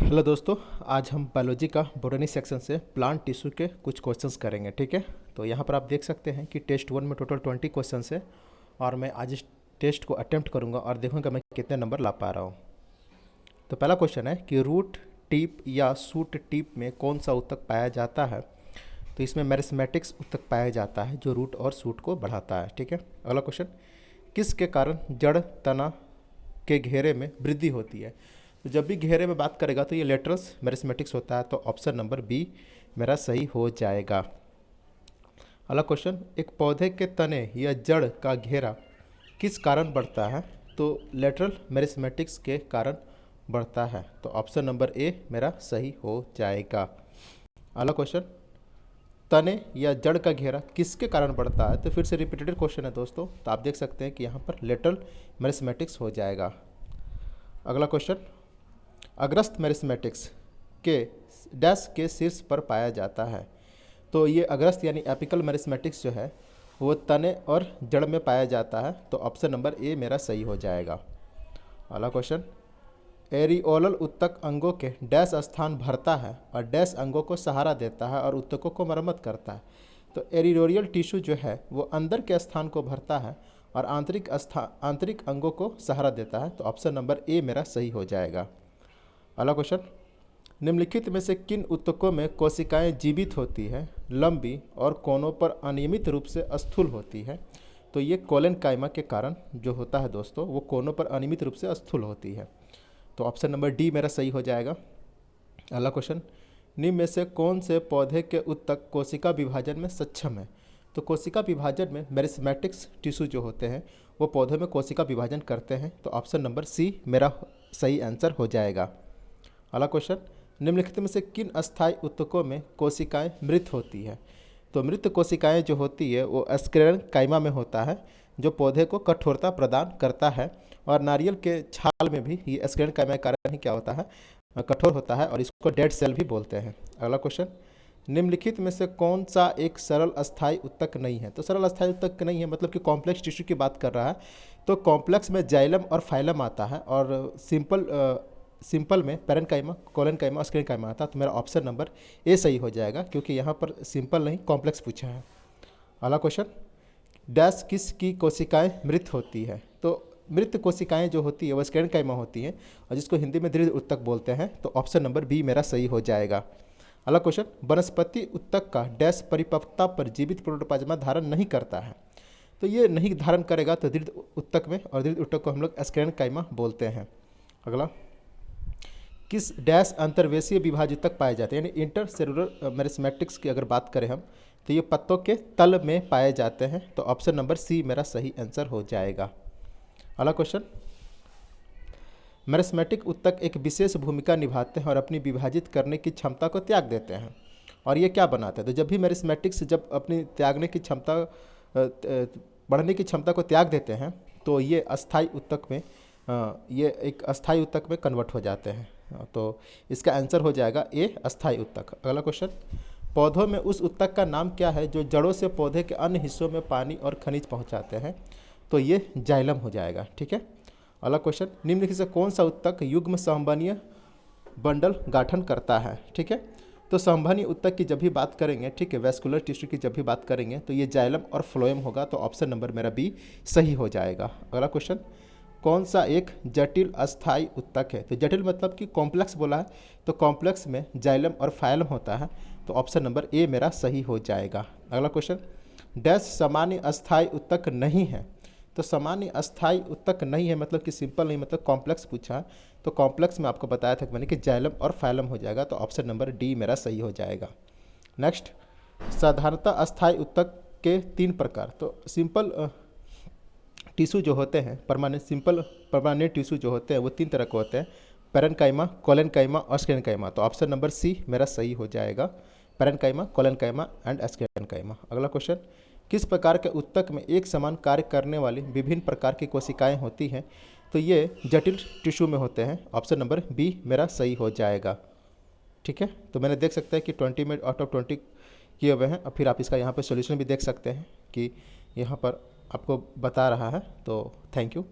Hello दोस्तों, आज हम बायोलॉजी का बोटनी सेक्शन से प्लांट टिश्यू के कुछ क्वेश्चंस करेंगे। ठीक है, तो यहाँ पर आप देख सकते हैं कि टेस्ट 1 में टोटल 20 क्वेश्चंस है और मैं आज इस टेस्ट को अटेम्प्ट करूँगा और देखूँगा मैं कितने नंबर ला पा रहा हूँ। तो पहला क्वेश्चन है कि रूट टिप या सूट टिप में कौन सा ऊतक पाया जाता है। तो इसमें मेरिस्मेटिक्स ऊतक पाया जाता है जो रूट और सूट को बढ़ाता है। ठीक है, अगला क्वेश्चन, किसके कारण जड़ तना के घेरे में वृद्धि होती है। तो जब भी घेरे में बात करेगा तो ये लेटरल्स मेरिस्मेटिक्स होता है, तो ऑप्शन नंबर बी मेरा सही हो जाएगा। अगला क्वेश्चन, एक पौधे के तने या जड़ का घेरा किस कारण बढ़ता है। तो लेटरल मेरिस्मेटिक्स के कारण बढ़ता है, तो ऑप्शन नंबर ए मेरा सही हो जाएगा। अगला क्वेश्चन, तने या जड़ का घेरा किसके कारण बढ़ता है। तो फिर से रिपीटेड क्वेश्चन है दोस्तों, तो आप देख सकते हैं कि यहाँ पर लेटरल मेरिस्मेटिक्स हो जाएगा। अगला क्वेश्चन, अग्रस्त मेरिस्मेटिक्स के डैश के शीर्ष पर पाया जाता है। तो ये अग्रस्त यानी एपिकल मेरिस्मेटिक्स जो है वो तने और जड़ में पाया जाता है, तो ऑप्शन नंबर ए मेरा सही हो जाएगा। अगला क्वेश्चन, एरिओलल ऊतक अंगों के डैश स्थान भरता है और डैश अंगों को सहारा देता है और ऊतकों को मरम्मत करता है। तो एरिओरियल टिश्यू जो है वो अंदर के स्थान को भरता है और आंतरिक अंगों को सहारा देता है, तो ऑप्शन नंबर ए मेरा सही हो जाएगा। अगला क्वेश्चन, निम्नलिखित में से किन ऊतकों में कोशिकाएं जीवित होती है, लंबी और कोनों पर अनियमित रूप से स्थूल होती है। तो ये कोलन कायमा के कारण जो होता है दोस्तों, वो कोनों पर अनियमित रूप से स्थूल होती है, तो ऑप्शन नंबर डी मेरा सही हो जाएगा। अगला क्वेश्चन, निम्न में से कौन से पौधे के ऊतक कोशिका विभाजन में सक्षम है। तो कोशिका विभाजन में मेरिस्मेटिक्स टिश्यू जो होते हैं वो पौधों में कोशिका विभाजन करते हैं, तो ऑप्शन नंबर सी मेरा सही आंसर हो जाएगा। अगला क्वेश्चन, निम्नलिखित में से किन अस्थायी ऊतकों में कोशिकाएं मृत होती है। तो मृत कोशिकाएं जो होती है वो स्क्लेरन काइमा में होता है जो पौधे को कठोरता प्रदान करता है, और नारियल के छाल में भी ये स्क्लेरन काइमा के कारण ही क्या होता है, कठोर होता है, और इसको डेड सेल भी बोलते हैं। अगला क्वेश्चन, निम्नलिखित में से कौन सा एक सरल अस्थायी ऊतक नहीं है। तो सरल अस्थायी ऊतक नहीं है मतलब कि कॉम्प्लेक्स टिश्यू की बात कर रहा है, तो कॉम्प्लेक्स में जाइलम और फाइलम आता है और सिंपल में पैरेन्काइमा, कोलेनकाइमा और स्क्लेरेनकाइमा आता है, तो मेरा ऑप्शन नंबर ए सही हो जाएगा क्योंकि यहाँ पर सिंपल नहीं कॉम्प्लेक्स पूछा है। अगला क्वेश्चन, डैश किस की कोशिकाएं मृत होती है। तो मृत कोशिकाएं जो होती है वह स्क्लेरेनकाइमा होती हैं और जिसको हिंदी में दृढ़ ऊतक बोलते हैं, तो ऑप्शन नंबर बी मेरा सही हो जाएगा। अगला क्वेश्चन, वनस्पति ऊतक का डैश परिपक्वता पर जीवित प्रोटोप्लाज्मा धारण नहीं करता है। तो ये नहीं धारण करेगा तो दृढ़ ऊतक में, और दृढ़ ऊतक को हम लोग स्क्लेरेनकाइमा बोलते हैं। अगला, किस डैश अंतर्वेशीय विभाजक पाए जाते हैं, यानी इंटर सेलुलर मेरिस्मेटिक्स की अगर बात करें हम, तो ये पत्तों के तल में पाए जाते हैं, तो ऑप्शन नंबर सी मेरा सही आंसर हो जाएगा। अगला क्वेश्चन, मेरिस्मेटिक ऊतक एक विशेष भूमिका निभाते हैं और अपनी विभाजित करने की क्षमता को त्याग देते हैं, और ये क्या बनाते हैं। तो जब भी मेरिस्मेटिक्स जब अपनी त्यागने की क्षमता बढ़ने की क्षमता को त्याग देते हैं तो ये अस्थायी ऊतक में ये एक अस्थायी ऊतक में कन्वर्ट हो जाते हैं, तो इसका आंसर हो जाएगा ए अस्थायी ऊतक। अगला क्वेश्चन, पौधों में उस ऊतक का नाम क्या है जो जड़ों से पौधे के अन्य हिस्सों में पानी और खनिज पहुंचाते हैं। तो ये जाइलम हो जाएगा। ठीक है, अगला क्वेश्चन, निम्नलिखित से कौन सा ऊतक युग्म संवहनीय बंडल गाठन करता है। ठीक है, तो संवहनीय ऊतक की जब भी बात करेंगे, ठीक है, वेस्कुलर टिश्यू की जब भी बात करेंगे तो ये जाइलम और फ्लोएम होगा, तो ऑप्शन नंबर मेरा बी सही हो जाएगा। अगला क्वेश्चन, कौन सा एक जटिल अस्थायी ऊतक है। तो जटिल मतलब कि कॉम्प्लेक्स बोला है, तो कॉम्प्लेक्स में जाइलम और फाइलम होता है, तो ऑप्शन नंबर ए मेरा सही हो जाएगा। अगला क्वेश्चन, डैश सामान्य अस्थायी ऊतक नहीं है। तो सामान्य अस्थायी ऊतक नहीं है मतलब कि सिंपल नहीं, मतलब कॉम्प्लेक्स पूछा है, तो कॉम्प्लेक्स में आपको बताया था कि मैंने कि जाइलम और फाइलम हो जाएगा, तो ऑप्शन नंबर डी मेरा सही हो जाएगा। नेक्स्ट, साधारणतः अस्थायी ऊतक के 3 प्रकार। तो सिंपल टिश्यू जो होते हैं, परमानेंट टिश्यू जो होते हैं वो 3 तरह के होते हैं, पैरेन्काइमा, कोलेनकाइमा और स्क्लेरेनकाइमा, तो ऑप्शन नंबर सी मेरा सही हो जाएगा, पैरेन्काइमा, कोलेनकाइमा एंड स्क्लेरेनकाइमा। अगला क्वेश्चन, किस प्रकार के ऊतक में एक समान कार्य करने वाली विभिन्न प्रकार की कोशिकाएं होती हैं। तो ये जटिल टिश्यू में होते हैं, ऑप्शन नंबर बी मेरा सही हो जाएगा। ठीक है, तो मैंने देख सकते हैं कि 20 में आउट ऑफ 20 किए हुए हैं, और फिर आप इसका यहाँ पर सोल्यूशन भी देख सकते हैं कि यहाँ पर आपको बता रहा है। तो थैंक यू।